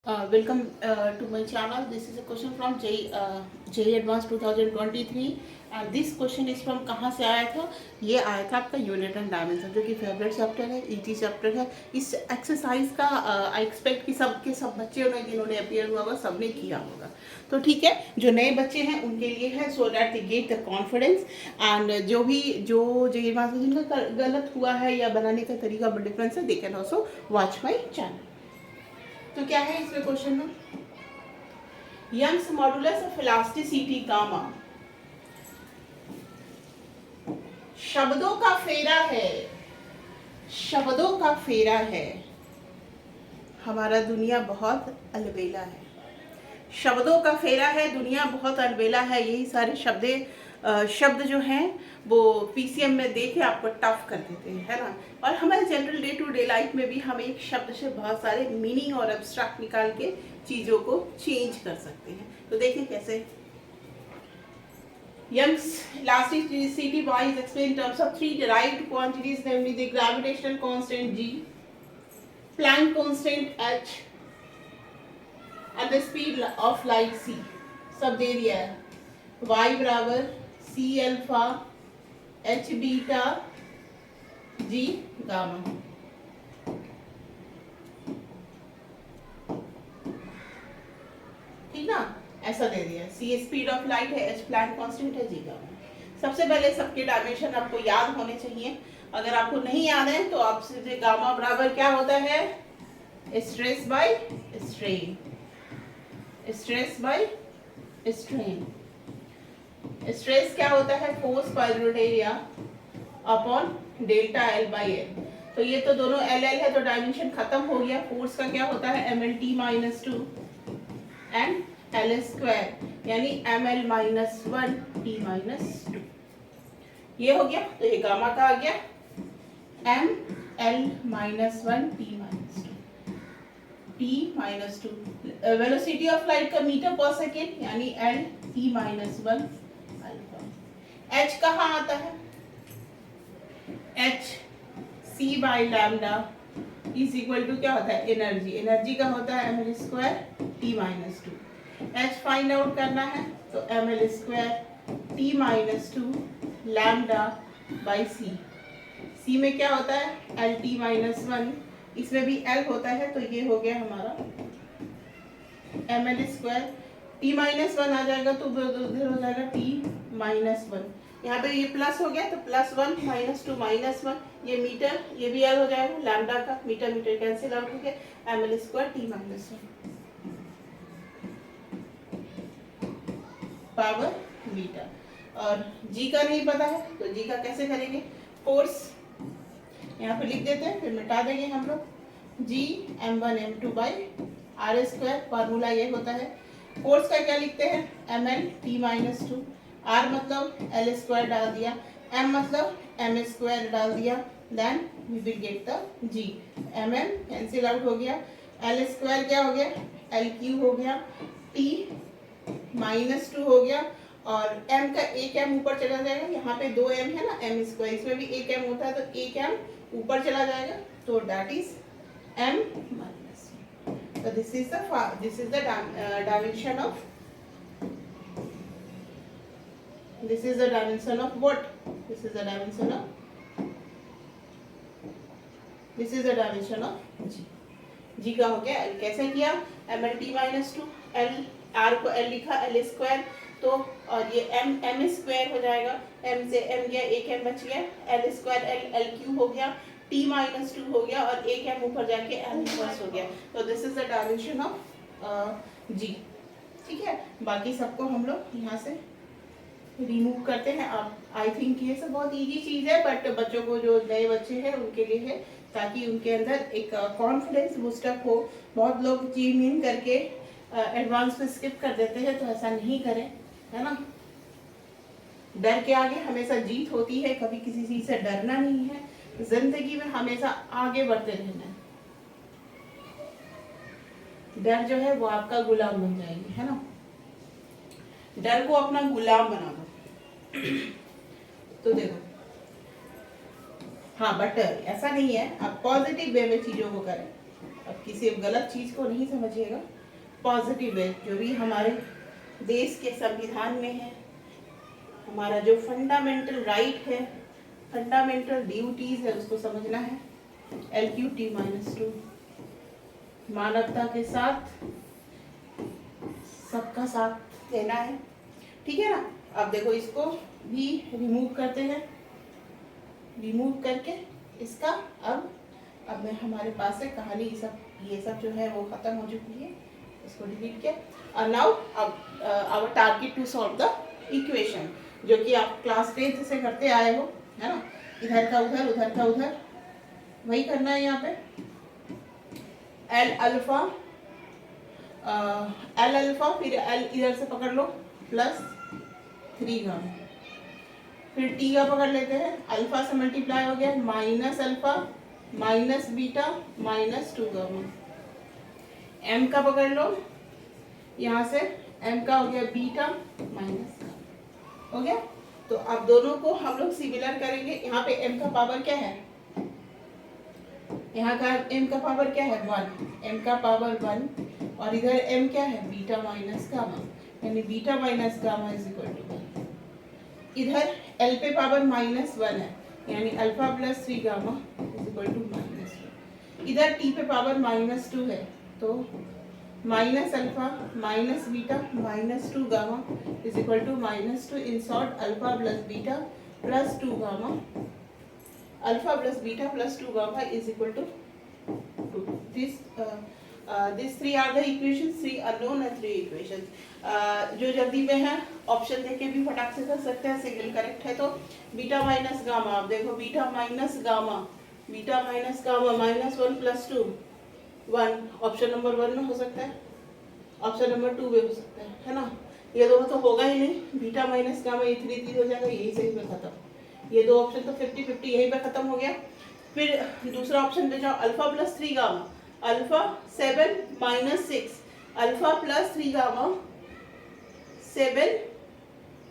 Welcome to my channel. This is a question from JEE Advanced 2023 and this question is from कहाँ से आया था? ये आया था आपका यूनिट एंड डायमेंशन, जो कि फेवरेट चैप्टर है, ईटी चैप्टर है. इस एक्सरसाइज का आई एक्सपेक्ट कि सब बच्चे ने जिन्होंने अपियर हुआ होगा सबने किया होगा. तो ठीक है, जो नए बच्चे हैं उनके लिए है, so that they get the confidence. And जो JEE एडवांस में जिनका गलत हुआ है या बनाने का तरीका डिफरेंस है, they can also watch my channel. तो क्या है इसमें क्वेश्चन में? Young's modulus of elasticity gamma शब्दों का फेरा है, शब्दों का फेरा है, हमारा दुनिया बहुत अलबेला है. शब्दों का फेरा है, दुनिया बहुत अलबेला है. यही सारे शब्द जो हैं वो पीसीएम में देके आपको टफ कर देते हैं, है ना. और हमारे general day to day life में भी हम एक शब्द से बहुत सारे मीनिंग और एब्स्ट्रैक्ट निकाल के चीज़ों को चेंज कर सकते हैं. तो देखिए कैसे. Young's elasticity Y is explained in terms of three derived quantities, namely the gravitational constant G, Planck constant H, and the speed of light C. सब दे दिया है. Y बराबर C alpha H beta G gamma. ठीक ना, ऐसा दे दिया. C speed of light है, H Planck constant है, G गामा. सबसे पहले सबके डायमेंशन आपको याद होने चाहिए. अगर आपको नहीं याद है तो आप सीधे गामा बराबर क्या होता है? Stress by strain. Stress by strain. Stress क्या होता है? Force per unit area upon delta L by L. तो ये तो दोनों एल एल है, तो डायमेंशन खत्म हो गया. फोर्स का क्या होता है? M L T minus two and L square, यानी M L minus one T minus two. ये हो गया. तो ये गामा का आ गया M L minus one T minus two, T minus two. Velocity of light का मीटर पर सेकेंड, यानी L T minus one alpha. H कहाँ आता है? H C by lambda is equal to क्या होता है? एनर्जी. एनर्जी का होता है M L square T minus two. H find out करना है तो M L square T minus two lambda by C. C में क्या होता है? L T minus one. इसमें भी एल होता है, तो ये हो गया हमारा M L square. T minus one आ जाएगा तो उधर हो जाएगा टी माइनस वन. यहाँ पे ये प्लस हो गया तो plus one minus two minus one. ये मीटर, ये भी एल हो जाएगा. लैम्डा का मीटर मीटर कैंसिल आउट हो गया. M L square T minus one power beta. और जी का नहीं पता है तो जी का कैसे करेंगे? फोर्स यहाँ पे लिख देते हैं, फिर मिटा देंगे हम लोग. G M one M two by R square. Formula ये होता है. फोर्स का क्या लिखते हैं? M L T minus two. R मतलब एल स्क्वायर डाल दिया, एम मतलब एम स्क्वायर डाल दिया, then we will get the G. M M cancel out हो गया. एल स्क्वायर क्या हो गया? एल क्यू हो गया. टी माइनस टू हो गया. और m का एक m ऊपर चला जाएगा. यहाँ पे दो m है ना, m स्क्वायर. इसमें भी एक m होता है तो एक m ऊपर चला जाएगा, तो दैट इज m माइनस. तो this is the dimension of this is the dimension of what? This is the dimension of g. g का हो गया. l कैसे किया? M L T minus two. L R को एल लिखा L square, तो और ये एम एम स्क्वायर हो जाएगा. एम से एम गया, एक एम बच गया. L square L L Q हो गया. टी माइनस टू हो गया और एक एम ऊपर जाके एल इनवर्स हो गया. तो this is the dimension of G. ठीक है, बाकी सबको हम लोग यहाँ से रिमूव करते हैं. आप आई थिंक ये सब बहुत इजी चीज़ है, बट बच्चों को जो नए बच्चे हैं उनके लिए है, ताकि उनके अंदर एक कॉन्फिडेंस बूस्टअप हो. बहुत लोग जी मीन करके एडवांस में स्किप कर देते हैं, तो ऐसा नहीं करें, है ना. डर के आगे हमेशा जीत होती है. कभी किसी चीज़ से डरना नहीं है. जिंदगी में हमेशा आगे बढ़ते रहना है. डर जो है वो आपका गुलाम बन जाएगी, है ना. डर को अपना गुलाम बना दो. तो देखो, हाँ, बट ऐसा नहीं है. आप पॉजिटिव वे में चीजों को करें. किसी गलत चीज़ को नहीं समझिएगा, पॉजिटिव वे जो भी हमारे देश के संविधान में है, हमारा जो फंडामेंटल राइट है, फंडामेंटल ड्यूटीज है, उसको समझना है। LQT-2 मानवता के साथ सबका साथ देना है, ठीक है ना। अब देखो इसको भी रिमूव करते हैं, रिमूव करके इसका अब मैं हमारे पास है कहानी, ये सब जो है वो खत्म हो चुकी है, इसको डिलीट किया। और नाउ अब our target to solve the equation, जो कि आप क्लास 10 से करते आए हो, है ना। इधर का उधर, उधर का उधर, वही करना है यहाँ पे। एल अल्फा फिर एल इधर से पकड़ लो प्लस 3 गामा, फिर टी का पकड़ लेते हैं, अल्फा से मल्टीप्लाई हो गया minus alpha minus beta minus 2 gamma. M का पकड़ लो, यहाँ से एम का हो गया बीटा माइनस गामा, हो गया। तो अब दोनों को हम लोग सिमिलर करेंगे। यहाँ पे एम का पावर क्या है, यहाँ का एम का पावर क्या है 1, एम का पावर 1, और इधर एम क्या है बीटा माइनस गामा, यानी beta minus gamma is equal to 1। इधर एल पे पावर -1 है, यानी alpha plus 3 gamma is equal to -1। इधर टी पे पावर -2 है, तो minus alpha minus beta minus 2 gamma is equal to -2 in short alpha plus beta plus 2 gamma, alpha plus beta plus 2 gamma is equal to 2। These 3 are the equations, 3 unknown and 3 equations. जो जल्दी में है option देख के भी फटाक से कर सकते हैं, सिंगल करेक्ट है तो बीटा माइनस गामा। आप देखो beta minus gamma -1 plus 2 1, option number 1 में हो सकता है, ऑप्शन नंबर 2 में हो सकता है ना। ये दोनों तो होगा ही नहीं, बीटा माइनस गामा ये 3 हो जाएगा, यही सही पे खत्म। ये दो ऑप्शन तो 50-50 यहीं पे खत्म हो गया। फिर दूसरा ऑप्शन पे जाओ, alpha plus 3 gamma, alpha 7 minus 6, alpha plus 3 gamma 7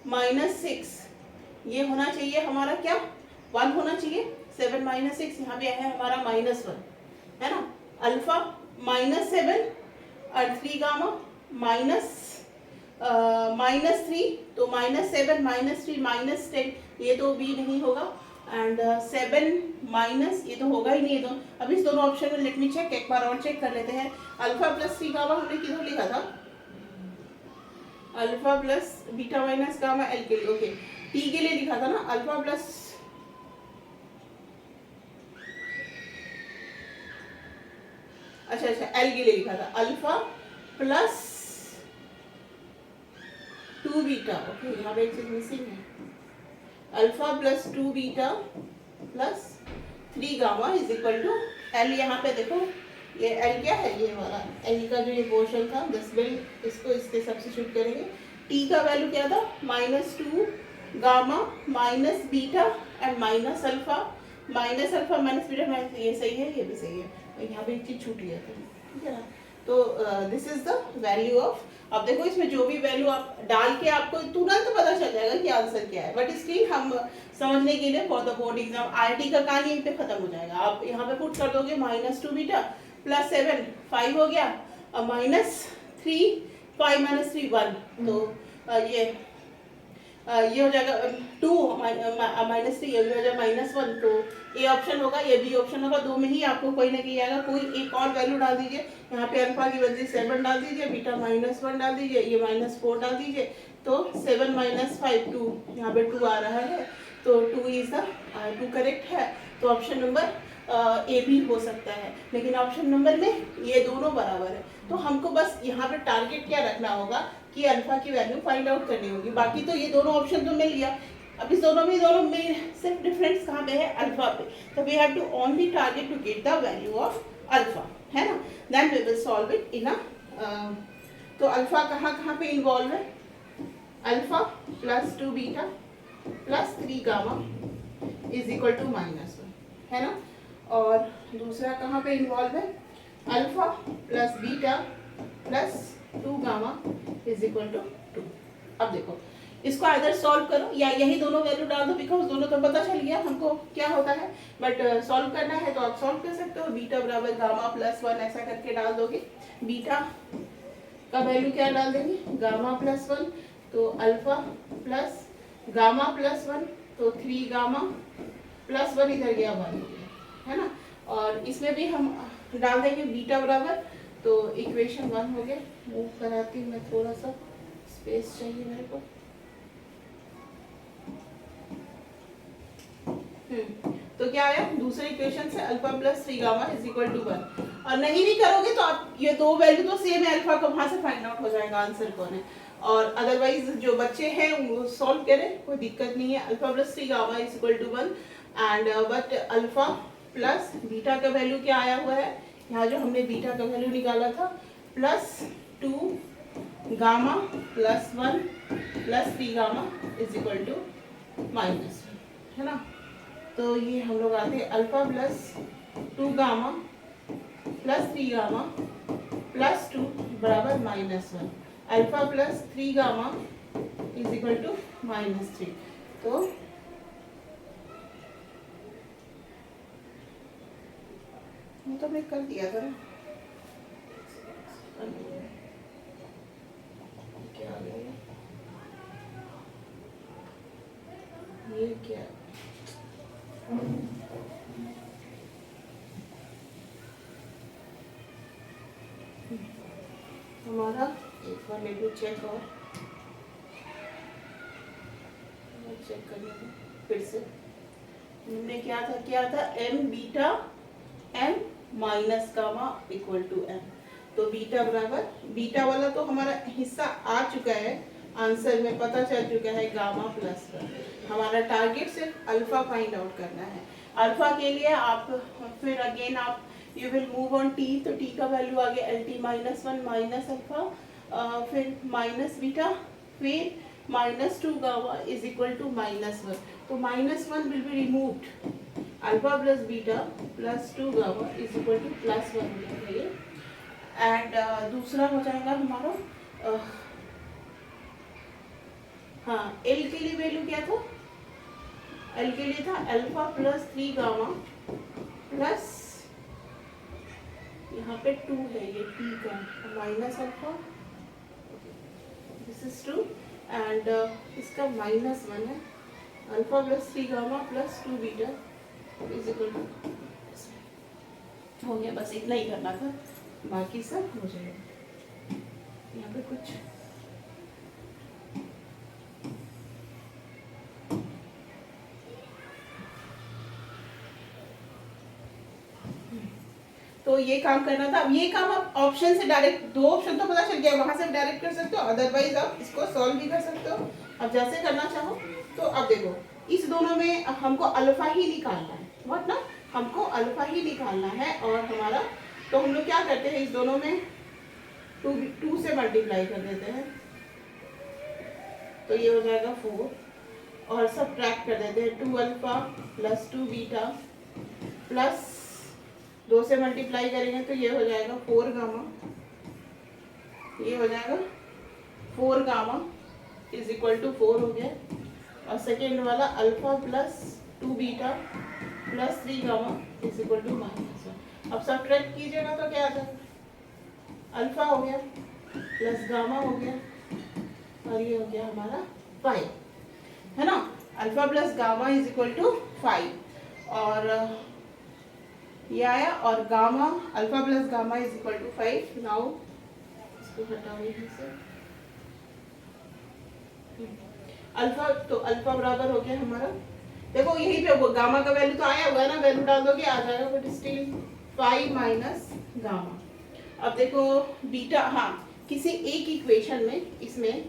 minus 6, ये होना चाहिए हमारा क्या 1 होना चाहिए। 7 माइनस 6 यहाँ पे है हमारा -1, है ना। अल्फा -7 और 3 गामा -3, तो -7 -3 -10, ये तो भी नहीं होगा। एंड 7 माइनस, ये तो होगा ही नहीं ये तो। अब इस दोनों ऑप्शन में लेट मी चेक, एक बार और चेक कर लेते हैं। अल्फा प्लस 3 गामा हमने किधर लिखा था, alpha plus beta minus gamma L के लिए, ओके टी के लिए लिखा था ना, अल्फा प्लस अच्छा एल के लिए लिखा था, अल्फा प्लस 2 बीटा, ओके यहाँ पे एक चीज मिसिंग है, alpha plus 2 beta plus 3 gamma is equal to L. यहाँ पे देखो ये एल क्या है, ये वाला एल का जो ये पोर्शन था 10 बिल, इसको इसके सब्स्टिट्यूट करेंगे। टी का वैल्यू क्या था -2 gamma minus beta and minus alpha minus beta minus, ये सही है ये भी सही है, और यहाँ पे एक चीज छूट गया था, ठीक है ना। तो this is the value of, अब देखो इसमें जो भी वैल्यू आप डाल के आपको तुरंत पता चल जाएगा कि आंसर क्या है, बट स्टिल हम समझने के लिए for the board exam IIT का कहानी यहीं पे खत्म हो जाएगा। आप यहाँ पे पुट कर दोगे -2 बीटा प्लस 7 5 हो गया, -3 5 -3 1, तो ये हो जाएगा 2 -3, ये हो जाएगा -1, तो ए ऑप्शन होगा, ये बी ऑप्शन होगा, दो में ही आपको कोई ना कहीं आएगा। कोई एक और वैल्यू डाल दीजिए, यहाँ पे अल्फा की बदले 7 डाल दीजिए, बीटा -1 डाल दीजिए, ये -4 डाल दीजिए, तो 7 - 5 2, यहाँ पे 2 आ रहा है, तो 2 इज द 2 करेक्ट है। तो ऑप्शन नंबर ए भी हो सकता है, लेकिन ऑप्शन नंबर में ये दोनों बराबर है, तो हमको बस यहाँ पे टारगेट क्या रखना होगा कि अल्फा की वैल्यू फाइंड आउट करनी होगी। बाकी तो ये दोनों ऑप्शन तो मिल गया, अब इस दोनों में सिर्फ डिफरेंस कहाँ पे है, अल्फा पे, तो we have to only target to get the value of alpha, है ना। Then we will solve it in a, तो अल्फा कहाँ पे इन्वॉल्व है, alpha plus 2 beta plus 3 gamma is equal to -1, है ना। और दूसरा कहाँ पे इन्वॉल्व है, alpha plus beta plus 2 gamma is equal to 2। अब देखो इसको आइदर सॉल्व करो या यही दोनों वैल्यू डाल दो, बिकॉज दोनों तो पता चल गया हमको क्या होता है, बट सॉल्व करना है तो आप सॉल्व कर सकते हो। बीटा बराबर गामा प्लस 1 ऐसा करके डाल दोगे। बीटा का वैल्यू क्या डाल देंगे, गामा प्लस 1, तो अल्फा प्लस गामा प्लस 1, तो 3 गामा प्लस 1 इधर गया 1 हो गया, है ना। और इसमें भी हम डाल देंगे बीटा बराबर, तो इक्वेशन 1 हो गया। मूव कराती हूँ मैं, थोड़ा सा स्पेस चाहिए मेरे को। तो क्या आया दूसरे इक्वेशन से, alpha plus 3 gamma is equal to 1। और नहीं भी करोगे तो आप ये दो वैल्यू तो सेम है, अल्फा का वहां से फाइंड आउट हो जाएगा आंसर कौन है। और अदरवाइज जो बच्चे हैं वो सॉल्व करें, कोई दिक्कत नहीं है। Alpha plus 3 gamma is equal to 1 and but alpha plus beta का वैल्यू क्या आया हुआ है, यहाँ जो हमने बीटा का वैल्यू निकाला था, plus 2 gamma plus 1 plus 3 gamma is equal to -1, है ना। तो ये हम लोग आते हैं alpha plus 2 gamma plus 3 gamma plus 2 बराबर -1, alpha plus 3 gamma is equal to -3। तो तो मैं कर दिया था ना, क्या आ गया ये क्या, हमारा एक बार ले लो चेक, और चेक करिए फिर से। हमने क्या था M beta M minus gamma equal to M. तो बीटा बराबर, बीटा वाला तो हमारा हिस्सा आ चुका है, आंसर में पता चल चुका है गामा प्लस 1। हमारा टारगेट सिर्फ अल्फा फाइंड आउट करना है। अल्फा के लिए आप फिर अगेन आप you will move on T, तो टी का वैल्यू आ गया L T minus 1 minus alpha, फिर माइनस बीटा, फिर -2 गामा इज इक्वल टू -1। तो -1 will be removed, alpha plus beta plus 2 gamma is equal to +1 हो जाएगा ये। एंड दूसरा हो जाएगा हमारा हाँ, एल के लिए वैल्यू क्या था, एल के लिए था अल्फा प्लस 3 गामा प्लस, यहाँ पे 2 है ये टी का, minus alpha, this is 2 and इसका -1 है, alpha plus 3 gamma plus 2 beta is equal to, हो गया। बस इतना ही करना था, बाकी सब हो जाएगा। यहाँ पे कुछ तो ये काम करना था। अब ये काम आप ऑप्शन से डायरेक्ट, दो ऑप्शन तो पता चल गया, वहां से डायरेक्ट कर सकते हो, अदरवाइज आप इसको सॉल्व भी कर सकते हो, अब जैसे करना चाहो। तो अब देखो इस दोनों में हमको अल्फा ही निकालना है, व्हाट ना, हमको अल्फा ही निकालना है। और हमारा तो हम लोग क्या करते हैं, इस दोनों में 2 से मल्टीप्लाई कर देते हैं, तो ये हो जाएगा 4, और सब्ट्रैक्ट कर देते हैं 2 अल्फा प्लस 2 बीटा प्लस 2 से मल्टीप्लाई करेंगे तो ये हो जाएगा 4 गामा, ये हो जाएगा 4 गामा इज इक्वल टू 4 हो गया। और सेकेंड वाला alpha plus 2 beta plus 3 gamma is equal to -1। अब सब्ट्रैक्ट कीजिएगा तो क्या आ जाएगा, अल्फा हो गया प्लस गामा हो गया, और ये हो गया हमारा 5, है ना। Alpha plus gamma is equal to 5, और ये आया, और gamma alpha plus gamma is equal to 5। Now इसको हटाओ यहीं से, अल्फा, तो अल्फा बराबर हो गया हमारा, देखो यहीं पे वो गामा का वैल्यू तो आया हुआ है ना, वैल्यू डाल दोगे आ जाएगा, बट स्टिल 5 माइनस गामा। अब देखो बीटा, हाँ किसी एक इक्वेशन में इसमें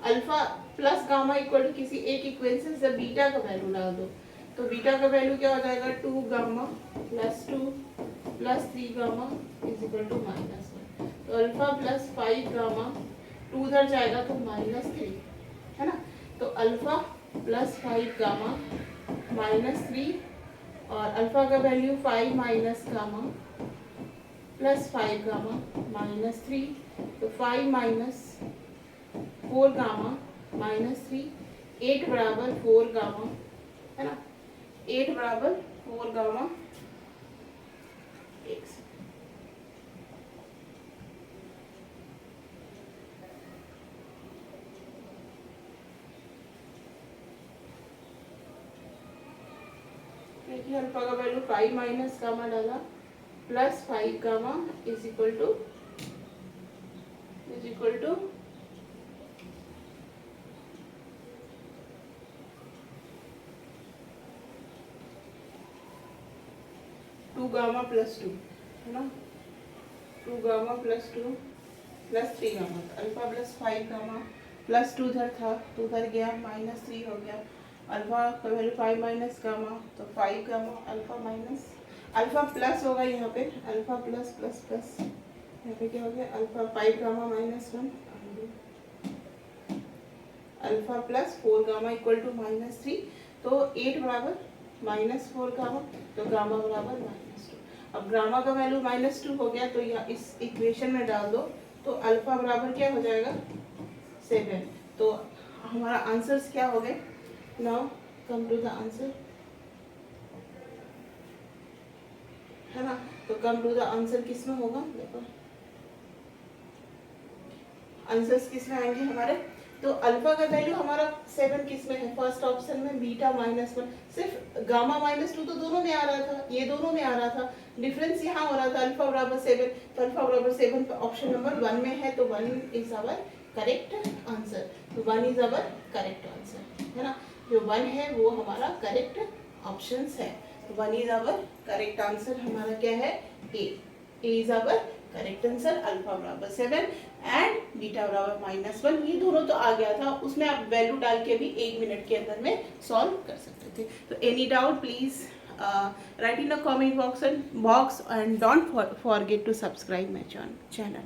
alpha plus gamma equal to किसी एक इक्वेशन से बीटा का वैल्यू डाल दो, तो बीटा का वैल्यू क्या हो जाएगा 2 gamma plus 2 plus 3 gamma is equal to -1। तो अल्फा प्लस 5 गामा, 2 उधर जाएगा तो -3, है ना। तो अल्फा प्लस 5 गामा -3, और अल्फा का value 5 minus gamma plus 5 gamma -3, तो 5 माइनस 4 गामा -3, 8 बराबर 4 गामा, है ना, 8 बराबर 4 गामा x। देखिए अल्फा का वैल्यू 5 माइनस गामा डाला, plus 5 gamma is equal to 2 gamma plus 2, है ना, 2 gamma plus 2 plus 3 gamma, alpha plus 5 gamma plus 2 उधर था तो उधर गया, -3 हो गया। अल्फा का वैल्यू 5 माइनस गामा तो 5 gamma, alpha minus alpha plus होगा यहाँ पे, अल्फा प्लस प्लस प्लस, यहाँ पे क्या हो गया, alpha 5 gamma -1, alpha plus 4 gamma equal to -3, तो 8 बराबर -4 गामा, तो गामा बराबर -2। अब गामा का वैल्यू -2 हो गया तो यहाँ इस इक्वेशन में डाल दो, तो अल्फा बराबर क्या हो जाएगा 7। तो हमारा आंसर्स क्या हो गए, now come to the answer, है ना, तो कम टू द आंसर किस में होगा, देखो आंसर्स किस में आएंगे हमारे, तो अल्फा का वैल्यू हमारा 7 किस में है, फर्स्ट ऑप्शन में, बीटा -1, सिर्फ गामा -2 तो दोनों में आ रहा था, ये दोनों में आ रहा था, डिफरेंस यहाँ हो रहा था अल्फा बराबर 7, तो अल्फा बराबर 7 ऑप्शन नंबर 1 में है, तो 1 इज आवर करेक्ट आंसर, तो 1 इज आवर करेक्ट आंसर, है ना, जो 1 है वो हमारा करेक्ट ऑप्शन है, तो 1 इज आवर करेक्ट आंसर, हमारा क्या है A is our correct answer, alpha बराबर 7 एंड बीटा बराबर -1, ये दोनों तो आ गया था, उसमें आप वैल्यू डाल के भी 1 मिनट के अंदर में सॉल्व कर सकते थे। तो any doubt please write in the comment box and don't forget to subscribe my channel.